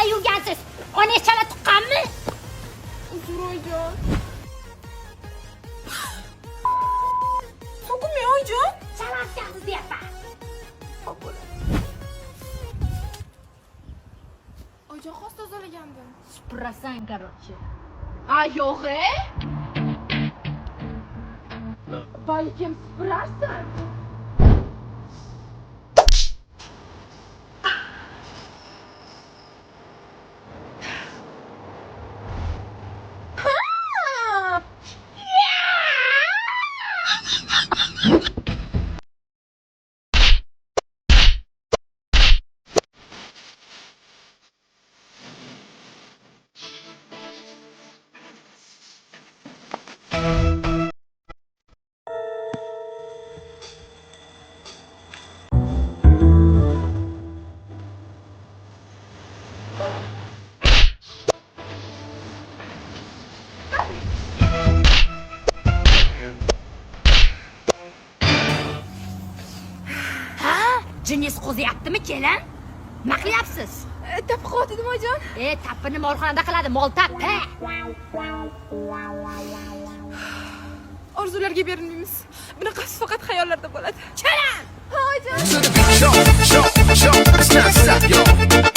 chala yurgansiz. Onangiz chala tuqqanmi? Uzr oyijon. So'kimi oyijon? Chala atgansiz deyapman. Xo'p bo'ladi. Oyijon xos tozalagandim. Supurasan, короче. A yo'q-e? Balkim supurarsan. Jinniz qo'ziyaptimi, kelin? Nima qilyapsiz? Tap qo'ydim oyijon. Tapini molxonada qiladi, mol tap. Orzularga berilmaymiz. Bunaqasi faqat xayollarda bo'ladi. Chala! Ha oyijon. To the beat, show, it's not stop, yo.